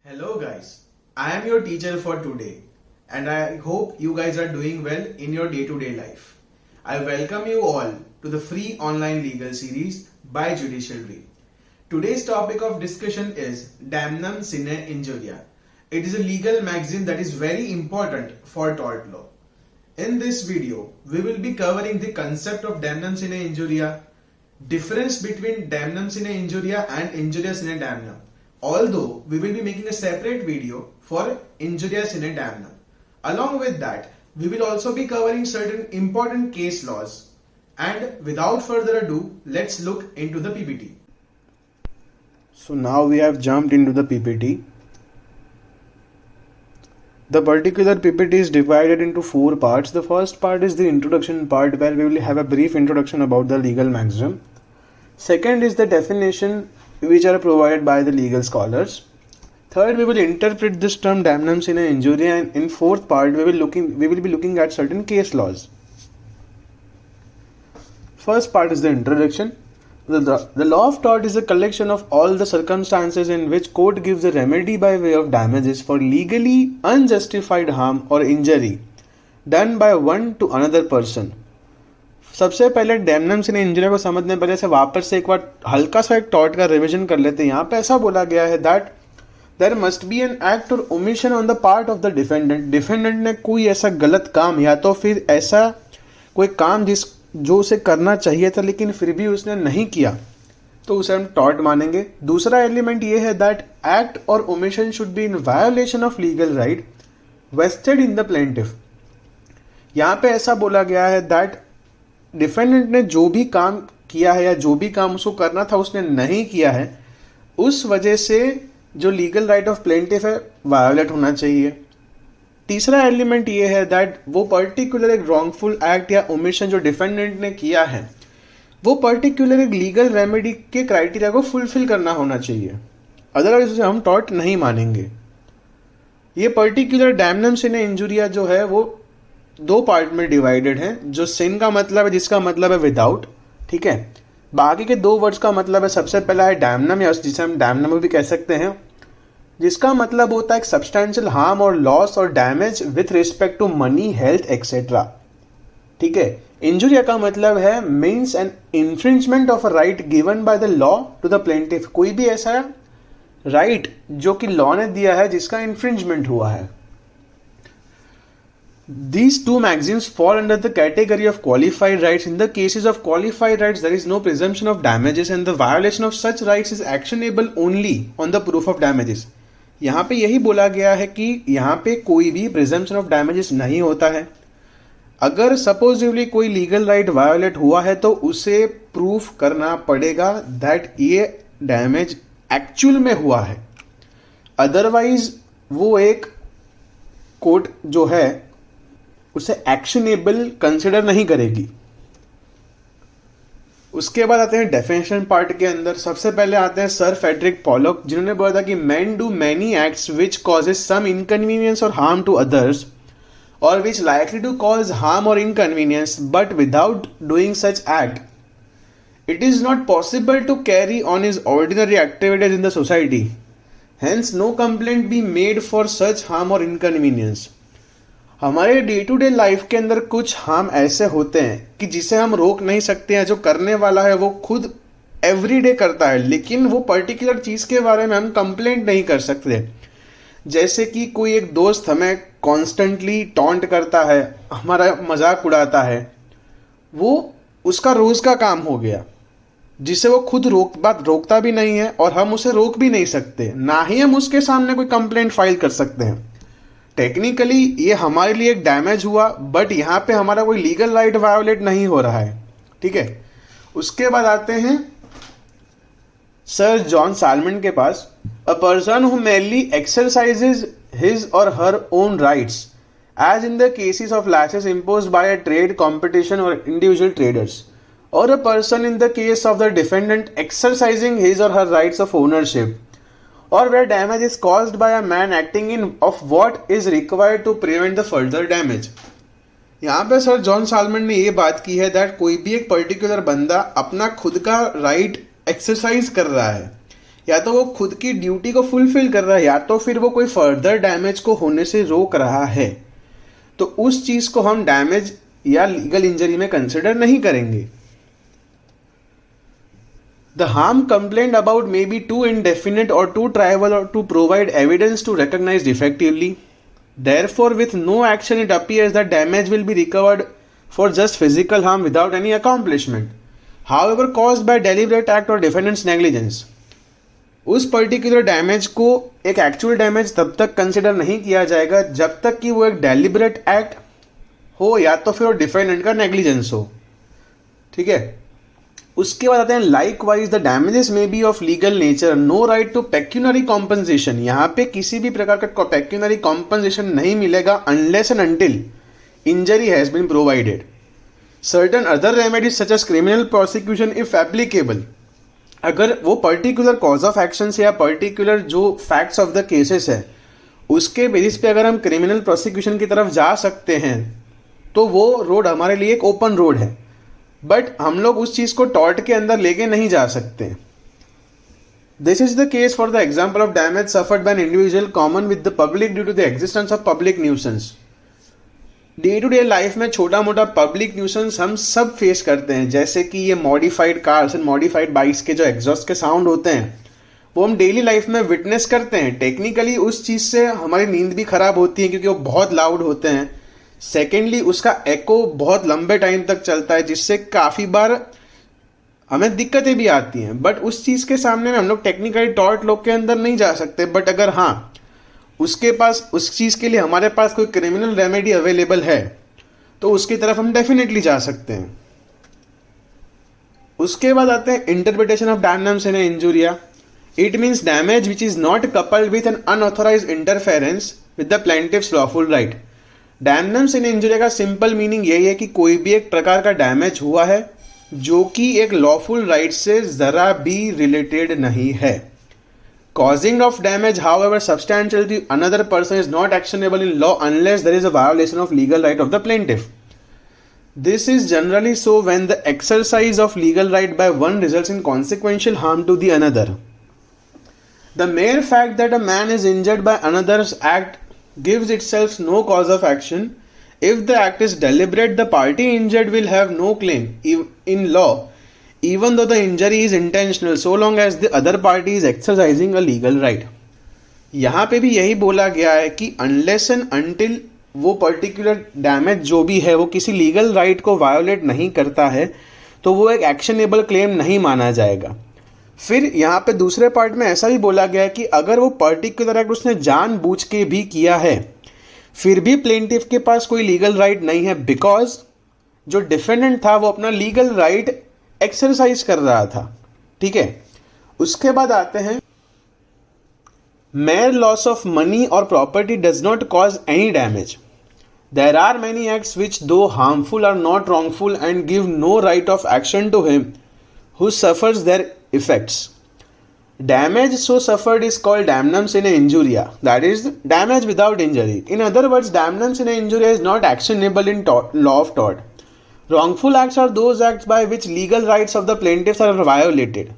Hello guys, I am your teacher for today and I hope you guys are doing well in your day-to-day life. I welcome you all to the free online legal series by Judicial Dream. Today's topic of discussion is Damnum Sine Injuria. It is a legal magazine that is very important for tort law. In this video, we will be covering the concept of Damnum Sine Injuria, difference between Damnum Sine Injuria and Injuria Sine Damnum. Although we will be making a separate video for Injuria Sine Damnum. Along with that, we will also be covering certain important case laws. And without further ado, let's look into the PPT. So now we have jumped into the PPT. The particular PPT is divided into 4 parts. The first part is the introduction part, where we will have a brief introduction about the legal maxim. Second is the definition which are provided by the legal scholars. Third, we will interpret this term damnum sine injuria, and in fourth part we will be looking at certain case laws. First part is the introduction. The law of tort is a collection of all the circumstances in which court gives a remedy by way of damages for legally unjustified harm or injury done by one to another person. सबसे पहले damnum सिने injury को समझने पहले से वापस से एक बार हल्का सा एक टॉर्ट का रिवीजन कर लेते हैं. यहाँ पे ऐसा बोला गया है that there must be an act और omission on the part of the defendant ने कोई ऐसा गलत काम या तो फिर ऐसा कोई काम जो उसे करना चाहिए था लेकिन फिर भी उसने नहीं किया, तो उसे हम टॉर्ट मानेंगे. दूसरा एलिमेंट ये है दैट एक्ट और omission should be in violation of legal right vested in the plaintiff. यहाँ पे ऐसा बोला गया है दैट डिफेंडेंट ने जो भी काम किया है या जो भी काम उसको करना था उसने नहीं किया है, उस वजह से जो लीगल राइट ऑफ प्लेंटिफ है वायोलेट होना चाहिए. तीसरा एलिमेंट ये है दैट वो पर्टिकुलर एक रॉन्गफुल एक्ट या ओमिशन जो डिफेंडेंट ने किया है वो पर्टिकुलर एक लीगल रेमेडी के क्राइटेरिया को फुलफिल करना होना चाहिए, अदरवाइज उसे हम टॉर्ट नहीं मानेंगे. ये पर्टिकुलर डैमनम सिने इंजुरिया जो है वो 2 पार्ट में डिवाइडेड है. जो सिन का मतलब है जिसका मतलब है विदाउट, ठीक है. बाकी के 2 वर्ड्स का मतलब है, सबसे पहला है डैमनम या जिसे हम डैमनम भी कह सकते हैं, जिसका मतलब होता है एक सब्सटेंशियल हार्म और लॉस और damage with respect to money, health etcetera, ठीक है. इंजुरिया का मतलब है means an infringement of a right given by the law to the plaintiff. कोई भी ऐसा राइट जो कि लॉ ने दिया है जिसका इन्फ्रिंजमेंट हुआ है. These 2 maxims fall under the category of qualified rights. In the cases of qualified rights, there is no presumption of damages and the violation of such rights is actionable only on the proof of damages. यहाँ पे यही बोला गया है कि यहाँ पे कोई भी presumption of damages नहीं होता है. अगर सपोजिवली कोई लीगल राइट वायोलेट हुआ है तो उसे प्रूफ करना पड़ेगा दैट ये डैमेज एक्चुअल में हुआ है, अदरवाइज वो एक कोर्ट जो है उसे एक्शनेबल कंसिडर नहीं करेगी. उसके बाद आते हैं डेफिनेशन पार्ट के अंदर. सबसे पहले आते हैं सर फ्रेडरिक पॉलॉक, जिन्होंने बोला था कि man do many acts which causes some inconvenience और हार्म टू अदर्स और which likely to cause harm और inconvenience, but without doing such act it is not possible to carry on his ordinary activities in the society. Hence no complaint be made for such harm और inconvenience. हमारे day to day life के अंदर कुछ harm ऐसे होते हैं कि जिसे हम रोक नहीं सकते हैं. जो करने वाला है वो खुद एवरीडे करता है, लेकिन वो पर्टिकुलर चीज़ के बारे में हम कंप्लेंट नहीं कर सकते. जैसे कि कोई एक दोस्त हमें कॉन्स्टेंटली टॉन्ट करता है, हमारा मजाक उड़ाता है, वो उसका रोज़ का काम हो गया जिसे वो खुद रोकता भी नहीं है और हम उसे रोक भी नहीं सकते, ना ही हम उसके सामने कोई कंप्लेंट फाइल कर सकते हैं. टेक्निकली ये हमारे लिए एक डैमेज हुआ, बट यहाँ पे हमारा कोई लीगल राइट वायोलेट नहीं हो रहा है, ठीक है. उसके बाद आते हैं सर जॉन सालमन के पास. A person who mainly exercises his or her own rights as in the cases of losses imposed by a trade competition or individual traders, or a person in the case of the defendant exercising his or her rights of ownership, or where damage is caused by a man acting in of what is required to prevent the further damage. यहाँ पे sir John salmon ने ये बात की है that कोई भी एक पर्टिकुलर बंदा अपना खुद का राइट एक्सरसाइज कर रहा है या तो वो खुद की ड्यूटी को फुलफिल कर रहा है या तो फिर वो कोई फर्दर डैमेज को होने से रोक रहा है, तो उस चीज को हम डैमेज या लीगल इंजरी में कंसिडर नहीं करेंगे. The harm complained about may be too indefinite or too trivial or to provide evidence to recognize effectively. Therefore, with no action, it appears that damage will be recovered for just physical harm without any accomplishment, however caused by deliberate act or defendant's negligence. उस particular damage को एक actual damage तब तक consider नहीं किया जाएगा जब तक कि वो एक डेलिबरेट एक्ट हो या तो फिर डिफेंडेंट का नेग्लिजेंस हो. ठीक है. उसके बाद आते हैं likewise the damages may be of legal nature, no right to pecuniary compensation. यहाँ पे किसी भी प्रकार का पेक्यूनरी कॉम्पनसेशन नहीं मिलेगा unless and until injury has been provided. Certain other remedies such as criminal prosecution if applicable. अगर वो पर्टिकुलर कॉज ऑफ एक्शन से या पर्टिकुलर जो फैक्ट्स ऑफ द केसेस है उसके बेसिस पे अगर हम क्रिमिनल प्रोसिक्यूशन की तरफ जा सकते हैं तो वो रोड हमारे लिए एक ओपन रोड है, बट हम लोग उस चीज को टॉर्ट के अंदर लेके नहीं जा सकते. This is the case for the example of damage suffered by an individual common with the public due to the existence of public nuisance. Day to day life में छोटा मोटा पब्लिक न्यूसेंस हम सब फेस करते हैं, जैसे कि ये modified cars and modified bikes के जो एग्जॉस्ट के साउंड होते हैं वो हम डेली लाइफ में विटनेस करते हैं. टेक्निकली उस चीज से हमारी नींद भी खराब होती है क्योंकि वो बहुत लाउड होते हैं. सेकेंडली उसका एको बहुत लंबे टाइम तक चलता है जिससे काफ़ी बार हमें दिक्कतें भी आती हैं. बट उस चीज़ के सामने में हम लोग टेक्निकली टॉर्ट लोग के अंदर नहीं जा सकते. बट अगर हाँ उसके पास उस चीज़ के लिए हमारे पास कोई क्रिमिनल रेमेडी अवेलेबल है तो उसकी तरफ हम डेफिनेटली जा सकते हैं. उसके बाद आते हैं interpretation of damnum sine injuria. It means damage which is not coupled with an unauthorised interference with the plaintiff's lawful right. Damnum sine injury का सिंपल मीनिंग यही है कि कोई भी एक प्रकार का डैमेज हुआ है जो कि एक लॉफुल राइट से जरा भी रिलेटेड नहीं है. Causing of damage however substantial to another person is not actionable in law unless there is a violation of legal right of the plaintiff. This is generally so when the exercise of legal right by one results in consequential harm to the another. The mere fact that a man is injured by another's act gives itself no cause of action. If the act is deliberate, the party injured will have no claim in law, even though the injury is intentional, so long as the other party is exercising a legal right. यहाँ पे भी यही बोला गया है कि unless and until वो particular damage जो भी है वो किसी लीगल राइट को वायोलेट नहीं करता है तो वो एक एक्शनेबल क्लेम नहीं माना जाएगा. फिर यहाँ पे दूसरे पार्ट में ऐसा भी बोला गया है कि अगर वो पर्टिकुलर एक्ट उसने जानबूझ के भी किया है फिर भी प्लेंटिफ के पास कोई लीगल राइट नहीं है, बिकॉज जो डिफेंडेंट था वो अपना लीगल राइट एक्सरसाइज कर रहा था. ठीक है. उसके बाद आते हैं mere loss of money or property does not cause any damage. There are many acts which, though harmful, are not wrongful and give no right of action to him who suffers their effects. Damage so suffered is called damnum sine injuria, that is, damage without injury. In other words, damnum sine injuria is not actionable in law of tort. Wrongful acts are those acts by which legal rights of the plaintiffs are violated.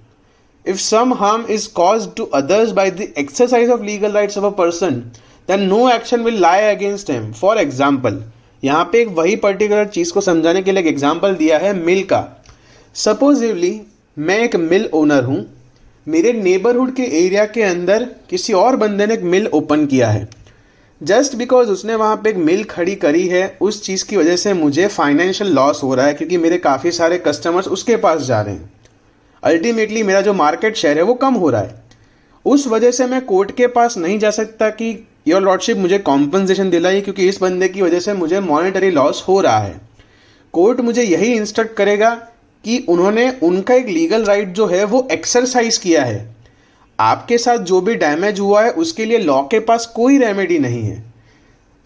If some harm is caused to others by the exercise of legal rights of a person, then no action will lie against him. For example, यहाँ पे एक वही particular चीज़ को समझाने के लिए एक example दिया है मिल का. सपोजिवली मैं एक मिल ओनर हूँ, मेरे नेबरहुड के एरिया के अंदर किसी और बंदे ने एक मिल ओपन किया है. जस्ट बिकॉज उसने वहाँ पे एक मिल खड़ी करी है, उस चीज़ की वजह से मुझे फाइनेंशियल लॉस हो रहा है क्योंकि मेरे काफ़ी सारे कस्टमर्स उसके पास जा रहे हैं. अल्टीमेटली मेरा जो मार्केट शेयर है वो कम हो रहा है. उस वजह से मैं कोर्ट के पास नहीं जा सकता कि योर लॉर्डशिप मुझे कॉम्पनसेशन दिलाई क्योंकि इस बंदे की वजह से मुझे मॉनेटरी लॉस हो रहा है. कोर्ट मुझे यही इंस्ट्रक्ट करेगा कि उन्होंने उनका एक लीगल राइट जो है वो एक्सरसाइज किया है. आपके साथ जो भी डैमेज हुआ है उसके लिए लॉ के पास कोई रेमेडी नहीं है.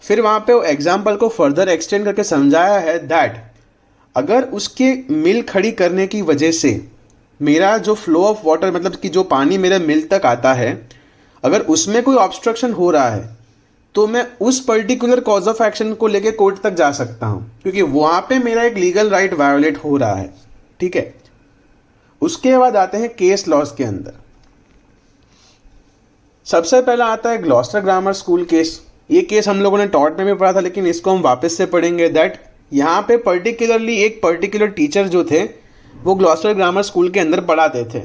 फिर वहाँ पे वो एग्जाम्पल को फर्दर एक्सटेंड करके समझाया है दैट अगर उसके मिल खड़ी करने की वजह से मेरा जो फ्लो ऑफ वाटर, मतलब कि जो पानी मेरे मिल तक आता है, अगर उसमें कोई ऑब्स्ट्रक्शन हो रहा है तो मैं उस पर्टिकुलर कॉज ऑफ एक्शन को लेके कोर्ट तक जा सकता हूँ क्योंकि वहाँ पे मेरा एक लीगल राइट वायोलेट हो रहा है. ठीक है. उसके बाद आते हैं केस लॉज के अंदर. सबसे पहला आता है ग्लॉस्टर ग्रामर स्कूल केस। ये केस हम लोगों ने टॉट में भी पढ़ा था, लेकिन इसको हम वापस से पढ़ेंगे। दैट यहाँ पे पर्टिकुलरली एक पर्टिकुलर टीचर जो थे वो ग्लॉस्टर ग्रामर स्कूल के अंदर पढ़ाते थे।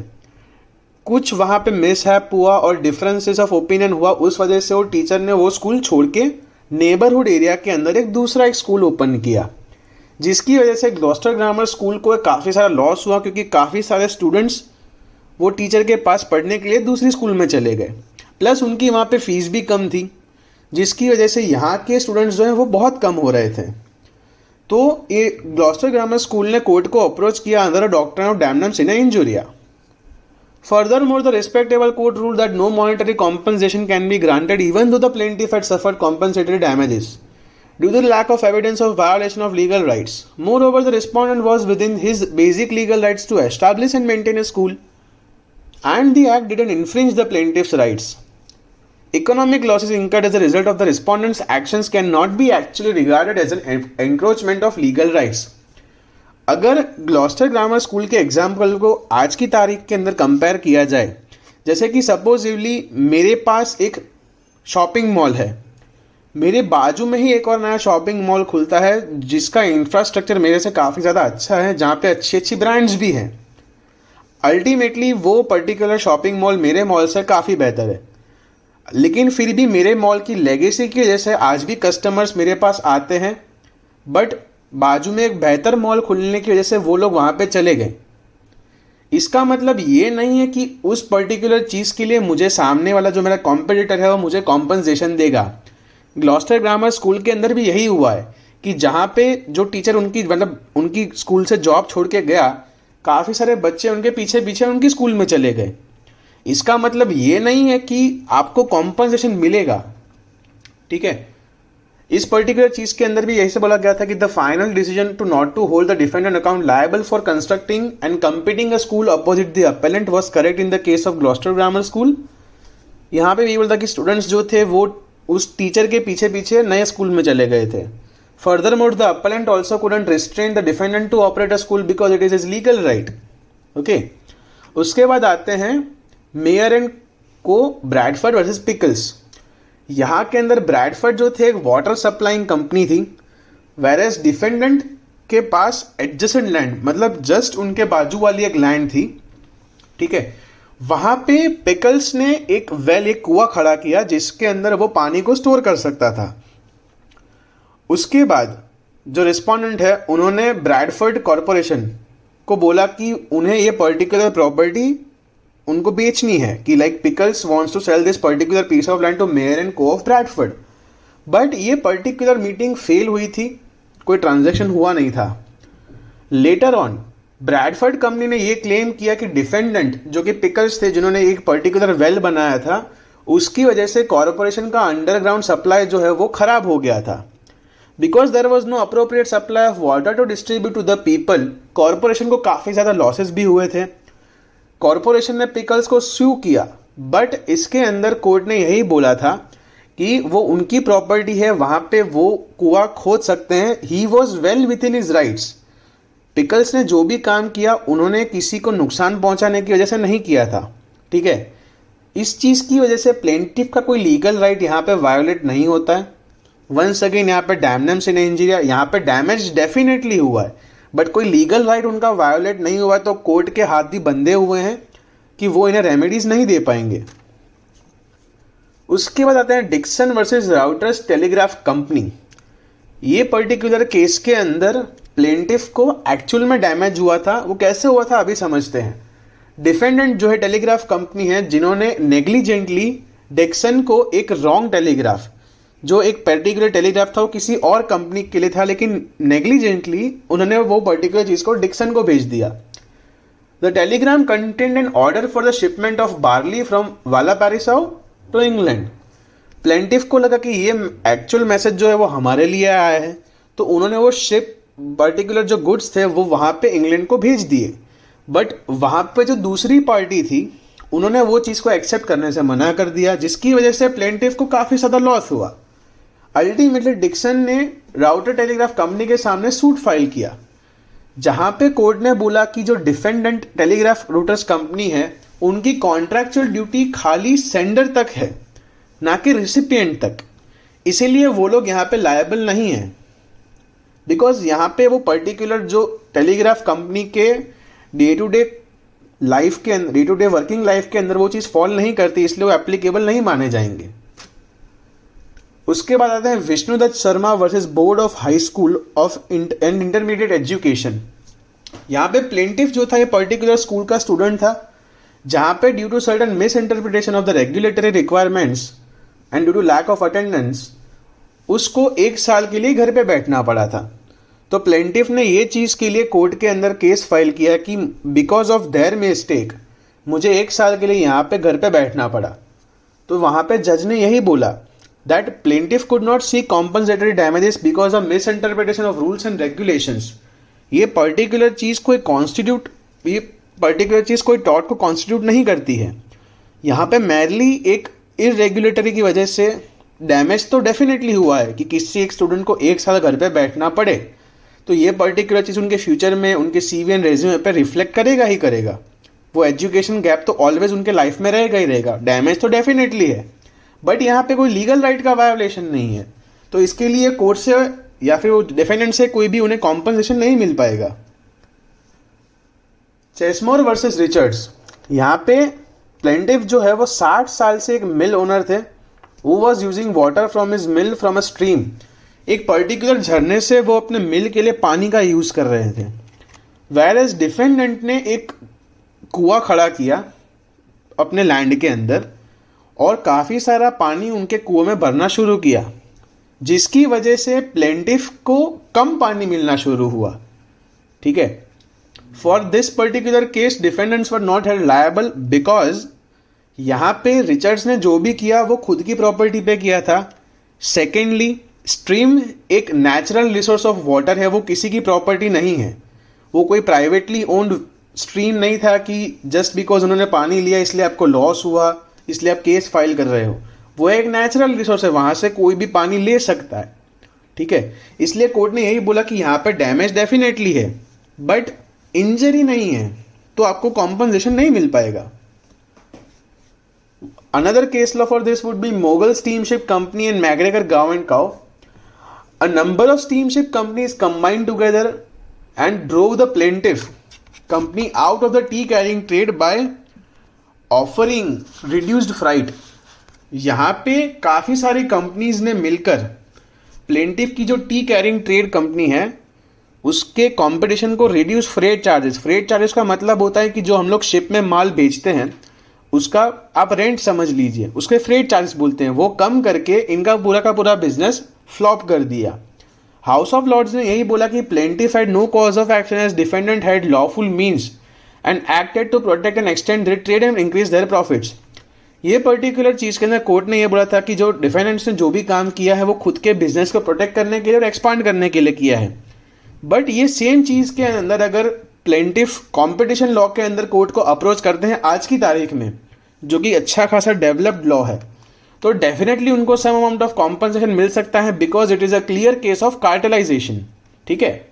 कुछ वहाँ पे मिसहैप हुआ और डिफरेंसेस ऑफ ओपिनियन हुआ, उस वजह से वो टीचर ने वो स्कूल छोड़ के नेबरहुड एरिया के अंदर एक दूसरा स्कूल ओपन किया, जिसकी वजह से ग्लॉस्टर ग्रामर स्कूल को काफ़ी सारा लॉस हुआ, क्योंकि काफ़ी सारे स्टूडेंट्स वो टीचर के पास पढ़ने के लिए दूसरी स्कूल में चले गए। प्लस उनकी वहाँ पे फीस भी कम थी, जिसकी वजह से यहाँ के स्टूडेंट्स जो हैं वो बहुत कम हो रहे थे। तो ये ग्लॉस्टर ग्रामर स्कूल ने कोर्ट को अप्रोच किया under a doctrine of damnum sine injuria. Furthermore, the respectable court ruled that no monetary compensation can be granted even though the plaintiff had suffered compensatory damages due to the lack of evidence of violation of legal rights. Moreover, the respondent was within his basic legal rights to establish and maintain a school, and the act didn't infringe the plaintiff's rights. Economic losses incurred as a result of the respondent's actions cannot be actually regarded as an encroachment of legal rights. अगर Gloster grammar school के example को आज की तारीख के अंदर compare किया जाए, जैसे कि सपोजिवली मेरे पास एक शॉपिंग मॉल है, मेरे बाजू में ही एक और नया शॉपिंग मॉल खुलता है जिसका इंफ्रास्ट्रक्चर मेरे से काफ़ी ज़्यादा अच्छा है, जहाँ पे अच्छी अच्छी ब्रांड्स भी हैं। अल्टीमेटली वो पर्टिकुलर शॉपिंग मॉल मेरे मॉल से काफ़ी बेहतर है, लेकिन फिर भी मेरे मॉल की लेगेसी की वजह से आज भी कस्टमर्स मेरे पास आते हैं, बट बाजू में एक बेहतर मॉल खुलने की वजह से वो लोग वहाँ पे चले गए। इसका मतलब ये नहीं है कि उस पर्टिकुलर चीज़ के लिए मुझे सामने वाला जो मेरा कॉम्पिटिटर है वो मुझे कॉम्पनसेशन देगा। ग्लॉस्टर ग्रामर स्कूल के अंदर भी यही हुआ है कि जहाँ पे जो टीचर उनकी स्कूल से जॉब छोड़ के गया, काफ़ी सारे बच्चे उनके पीछे पीछे उनकी स्कूल में चले गए। इसका मतलब ये नहीं है कि आपको कॉम्पनसेशन मिलेगा, ठीक है। इस पर्टिकुलर चीज़ के अंदर भी यही से बोला गया था कि the final decision to not to hold the defendant account liable for constructing and competing a school opposite the appellant was correct in the case of Gloucester grammar school. यहाँ पे भी बोलता कि स्टूडेंट्स जो थे वो उस टीचर के पीछे पीछे नए स्कूल में चले गए थे। Furthermore the appellant also couldn't restrain the defendant to operate a school because it is his legal right. Okay, उसके बाद आते हैं mayor and co Bradford versus Pickles. यहाँ के अंदर ब्रैडफर्ड जो थे एक वाटर सप्लाइंग कंपनी थी, वेरेस डिफेंडेंट के पास एडजेसेंट लैंड, मतलब जस्ट उनके बाजू वाली एक लैंड थी, ठीक है। वहाँ पे पिकल्स ने एक कुआं खड़ा किया जिसके अंदर वो पानी को स्टोर कर सकता था। उसके बाद जो रिस्पोंडेंट है उन्होंने ब्रैडफर्ड कॉरपोरेशन को बोला कि उन्हें ये पर्टिकुलर प्रॉपर्टी उनको बेचनी है, कि like Pickles wants to sell this particular piece of land to mayor and co of Bradford. But ये पर्टिकुलर मीटिंग फेल हुई थी, कोई ट्रांजैक्शन हुआ नहीं था। लेटर ऑन ब्रैडफर्ड कंपनी ने ये क्लेम किया कि डिफेंडेंट जो कि पिकल्स थे, जिन्होंने एक पर्टिकुलर वेल बनाया था, उसकी वजह से कॉरपोरेशन का अंडरग्राउंड सप्लाई जो है वो खराब हो गया था। Because there was no appropriate supply of water to distribute to the people, corporation को काफ़ी ज़्यादा लॉसेस भी हुए थे। कॉरपोरेशन ने पिकल्स को स्यू किया, बट इसके अंदर कोर्ट ने यही बोला था कि वो उनकी प्रॉपर्टी है, वहाँ पे वो कुआं खोद सकते हैं। He was well with in his rights. Pickles ने जो भी काम किया उन्होंने किसी को नुकसान पहुंचाने की वजह से नहीं किया था, ठीक है। इस चीज़ की वजह से प्लेंटिफ का कोई लीगल राइट यहाँ पे वायोलेट नहीं होता है। वंस अगेन यहाँ पे डैमनम सिने इंजुरिया, यहाँ पे डैमेज डेफिनेटली हुआ है, बट कोई लीगल राइट उनका वायोलेट नहीं हुआ, तो कोर्ट के हाथ भी बंधे हुए हैं कि वो इन्हें रेमेडीज नहीं दे पाएंगे। उसके बाद आते हैं Dixon versus Reuters Telegraph Company. ये पर्टिकुलर केस के अंदर प्लेंटिफ को एक्चुअल में डैमेज हुआ था। वो कैसे हुआ था अभी समझते हैं। डिफेंडेंट जो है टेलीग्राफ कंपनी है, जिन्होंने नेग्लिजेंटली डिक्सन को एक रॉन्ग टेलीग्राफ, जो एक पर्टिकुलर टेलीग्राफ था वो किसी और कंपनी के लिए था, लेकिन नेग्लिजेंटली उन्होंने वो पर्टिकुलर चीज़ को डिक्सन को भेज दिया। The telegram contained an order for the shipment of barley from Valparaiso to England. Plaintiff को लगा कि ये एक्चुअल मैसेज जो है वो हमारे लिए आया है, तो उन्होंने वो शिप पर्टिकुलर जो गुड्स थे वो वहाँ पे इंग्लैंड को भेज दिए। बट वहाँ पे जो दूसरी पार्टी थी उन्होंने वो चीज़ को एक्सेप्ट करने से मना कर दिया, जिसकी वजह से प्लेंटिफ को काफ़ी ज़्यादा लॉस हुआ। अल्टीमेटली डिक्सन ने राउटर टेलीग्राफ कंपनी के सामने सूट फाइल किया, जहाँ पे कोर्ट ने बोला कि जो डिफेंडेंट टेलीग्राफ रूटर्स कंपनी है उनकी कॉन्ट्रैक्चुअल ड्यूटी खाली सेंडर तक है, ना कि रिसिपिएंट तक। इसीलिए वो लोग यहाँ पे लायबल नहीं है, बिकॉज यहाँ पे वो पर्टिकुलर जो टेलीग्राफ कंपनी के डे टू डे लाइफ के अंदर, day to day working life के अंदर वो चीज़ फॉल नहीं करती, इसलिए वो एप्लीकेबल नहीं माने जाएंगे। उसके बाद आते हैं Vishnudutt Sharma versus Board of High School of and Intermediate Education. यहाँ पे प्लेंटिफ जो था ये पर्टिकुलर स्कूल का स्टूडेंट था, जहाँ पे due to certain misinterpretation of the regulatory requirements and due to lack of attendance उसको 1 साल के लिए घर पे बैठना पड़ा था। तो प्लेंटिफ ने ये चीज़ के लिए कोर्ट के अंदर केस फाइल किया कि बिकॉज ऑफ देयर मिस्टेक मुझे 1 साल के लिए यहाँ पे घर पे बैठना पड़ा। तो वहाँ पे जज ने यही बोला that plaintiff could not see compensatory damages because of misinterpretation of rules and regulations. ये पर्टिकुलर चीज़ कोई टॉर्ट को कॉन्स्टिट्यूट नहीं करती है। यहाँ पे मैरली एक इरेगुलेटरी की वजह से डैमेज तो डेफिनेटली हुआ है कि किसी एक स्टूडेंट को 1 साल घर पे बैठना पड़े, तो ये पर्टिकुलर चीज़ उनके फ्यूचर में उनके CV एंड रेज्यूमे पे रिफ्लेक्ट करेगा ही करेगा। वो एजुकेशन गैप तो ऑलवेज उनके लाइफ में रहेगा ही रहेगा। डैमेज तो डेफिनेटली है, बट यहाँ पे कोई लीगल राइट का वायोलेशन नहीं है, तो इसके लिए कोर्ट से या फिर वो डिफेंडेंट से कोई भी उन्हें कॉम्पनसेशन नहीं मिल पाएगा। चेसमोर वर्सेस रिचर्ड्स, यहाँ पे प्लेंटिफ जो है वो 60 साल से एक मिल ओनर थे। Who was using water from his mill from a stream. एक पर्टिकुलर झरने से वो अपने मिल के लिए पानी का यूज़ कर रहे थे। वेयर एज डिफेंडेंट ने एक कुआं खड़ा किया अपने लैंड के अंदर और काफ़ी सारा पानी उनके कुएं में भरना शुरू किया, जिसकी वजह से प्लेंटिफ को कम पानी मिलना शुरू हुआ। ठीक है, for this particular case defendants were not held liable because यहाँ पे रिचर्ड्स ने जो भी किया वो खुद की प्रॉपर्टी पे किया था। सेकेंडली, स्ट्रीम एक नेचुरल रिसोर्स ऑफ वाटर है, वो किसी की प्रॉपर्टी नहीं है। वो कोई प्राइवेटली ओन्ड स्ट्रीम नहीं था कि जस्ट बिकॉज उन्होंने पानी लिया इसलिए आपको लॉस हुआ, इसलिए आप केस फाइल कर रहे हो। वो एक नेचुरल रिसोर्स है, वहाँ से कोई भी पानी ले सकता है। ठीक है, इसलिए कोर्ट ने यही बोला कि यहाँ पे डैमेज डेफिनेटली है बट इंजरी नहीं है, तो आपको कॉम्पनसेशन नहीं मिल पाएगा। Another case law for this would be Mughal Steamship Company and MacGregor Gow and Cow. A number of steamship companies combined together and drove the plaintiff company out of the tea carrying trade by offering reduced freight. यहाँ पे काफ़ी सारी companies ने मिलकर plaintiff की जो T carrying trade company है उसके कंपटीशन को रिड्यूस फ्रेट चार्जेस का मतलब होता है कि जो हम लोग शिप में माल बेचते हैं उसका आप रेंट समझ लीजिए, उसके फ्रेट चार्जेस बोलते हैं, वो कम करके इनका पूरा का पूरा बिजनेस फ्लॉप कर दिया। हाउस ऑफ लॉर्ड्स ने यही बोला कि plaintiff had no cause of action as defendant had lawful means and acted to protect and extend their trade and increase their profits. ये पर्टिकुलर चीज़ के अंदर कोर्ट ने यह बोला था कि जो डिफेंडेंट्स ने जो भी काम किया है वो खुद के बिजनेस को प्रोटेक्ट करने के लिए और एक्सपांड करने के लिए किया है। बट ये सेम चीज़ के अंदर अगर प्लेंटिफ कॉम्पिटिशन लॉ के अंदर कोर्ट को अप्रोच करते हैं आज की तारीख में, जो कि अच्छा खासा डेवलप्ड लॉ है, तो डेफिनेटली उनको सम अमाउंट ऑफ कॉम्पनसेशन मिल सकता है because it is a clear case of cartelisation. ठीक है,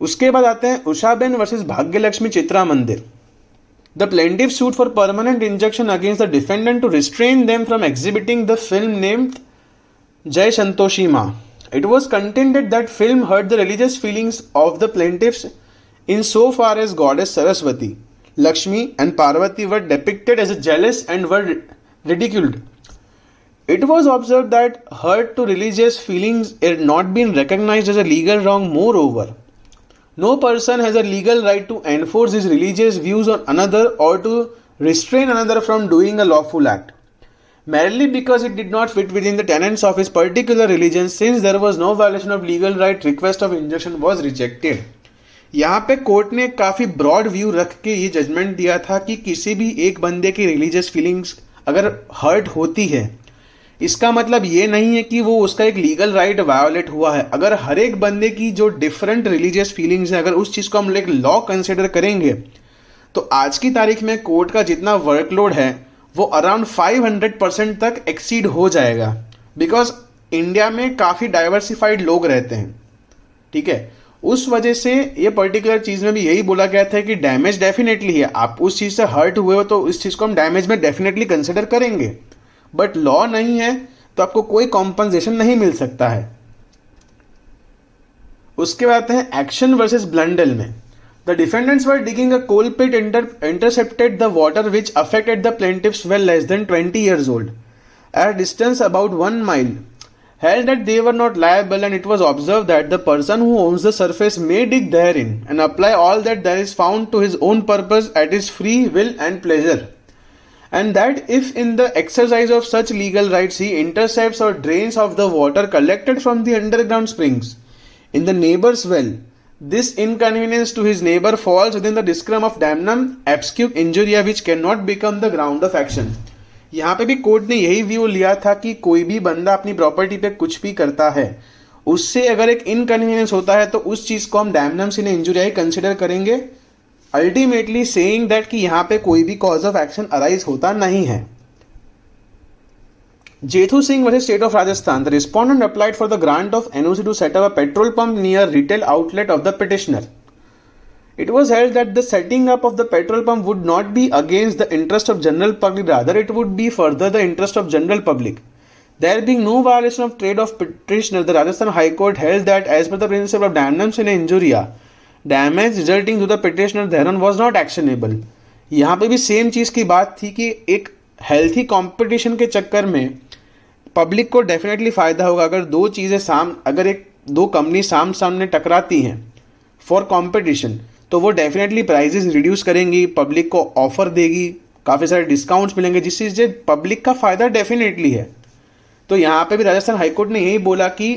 उसके बाद आते हैं Ushaben versus Bhagyalakshmi Chitra Mandir. The plaintiff suit for permanent injunction against the defendant to restrain them from exhibiting the film named Jai Santoshi Ma. It was contended that film hurt the religious feelings of the plaintiffs in so far as goddess Saraswati, Lakshmi and Parvati were depicted as jealous and were ridiculed. It was observed that hurt to religious feelings had not been recognized as a legal wrong. Moreover, no person has a legal right to enforce his religious views on another or to restrain another from doing a lawful act, merely because it did not fit within the tenets of his particular religion. Since there was no violation of legal right, request of injunction was rejected. यहाँ पे court ने काफ़ी broad view रख के ये judgement दिया था कि किसी भी एक बंदे की रिलीजियस फीलिंग्स अगर हर्ट होती है, इसका मतलब ये नहीं है कि वो उसका एक लीगल राइट वायोलेट हुआ है। अगर हर एक बंदे की जो डिफरेंट रिलीजियस फीलिंग्स है, अगर उस चीज़ को हम एक लॉ कंसिडर करेंगे, तो आज की तारीख में कोर्ट का जितना वर्कलोड है वो अराउंड 500% तक एक्सीड हो जाएगा, बिकॉज इंडिया में काफ़ी डाइवर्सिफाइड लोग रहते हैं। ठीक है, उस वजह से ये पर्टिकुलर चीज में भी यही बोला गया था कि डैमेज डेफिनेटली है, आप उस चीज से हर्ट हुए हो तो इस चीज को हम डैमेज में डेफिनेटली कंसिडर करेंगे, बट लॉ नहीं है तो आपको कोई कॉम्पनसेशन नहीं मिल सकता है। उसके बाद आते हैं एक्शन वर्सेस ब्लंडल में। The defendants were digging a coal pit intercepted the water which affected the plaintiff's well less than 20 years old at a distance about 1 mile, held that they were not liable, and it was observed that the person who owns the surface may dig therein and apply all that there is found to his own purpose at his free will and pleasure, and that if in the exercise of such legal rights he intercepts or drains of the water collected from the underground springs in the neighbor's well, this inconvenience to his neighbor falls within the discretion of damnum absque injuria which cannot become the ground of action. यहाँ पे भी court ने यही view लिया था कि कोई भी बंदा अपनी प्रॉपर्टी पे कुछ भी करता है, उससे अगर एक इनकन्वीनियंस होता है तो उस चीज को हम डैमनम सिने इंजुरिया ही कंसिडर करेंगे, अल्टीमेटली सेइंग दैट कि यहाँ पे कोई भी कॉज ऑफ एक्शन अराइज होता नहीं है। Jethu Singh versus State of Rajasthan. The respondent applied for the grant of NOC to set up a petrol pump near retail outlet of the petitioner. It was held that the setting up of the petrol pump would not be against the interest of general public, rather it would be further the interest of general public. There being no violation of trade of petitioner, the Rajasthan High Court held that as per the principle of damnum sine injuria, damage resulting to the petitioner thereon was not actionable. यहाँ पे भी same चीज़ की बात थी कि एक healthy competition के चक्कर में पब्लिक को डेफिनेटली फ़ायदा होगा अगर दो चीज़ें अगर दो कंपनी सामने टकराती हैं फॉर कंपटीशन, तो वो डेफिनेटली प्राइजेस रिड्यूस करेंगी, पब्लिक को ऑफर देगी, काफ़ी सारे डिस्काउंट्स मिलेंगे, जिससे से पब्लिक का फ़ायदा डेफिनेटली है। तो यहाँ पे भी राजस्थान हाईकोर्ट ने यही बोला कि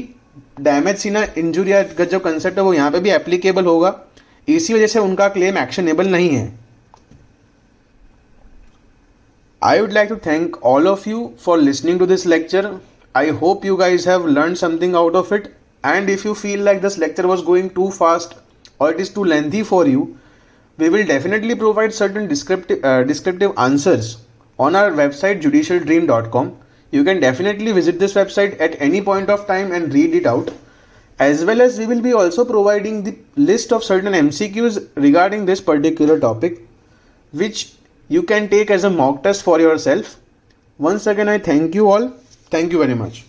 डैमेज सीना इंजुरिया का जो कंसेप्ट है वो यहाँ पे भी एप्लीकेबल होगा, इसी वजह से उनका क्लेम एक्शनेबल नहीं है। I would like to thank all of you for listening to this lecture. I hope you guys have learned something out of it, and if you feel like this lecture was going too fast or it is too lengthy for you, we will definitely provide certain descriptive answers on our website judicialdream.com. You can definitely visit this website at any point of time and read it out, as well as we will be also providing the list of certain MCQs regarding this particular topic, which you can take as a mock test for yourself. Once again, I thank you all. Thank you very much.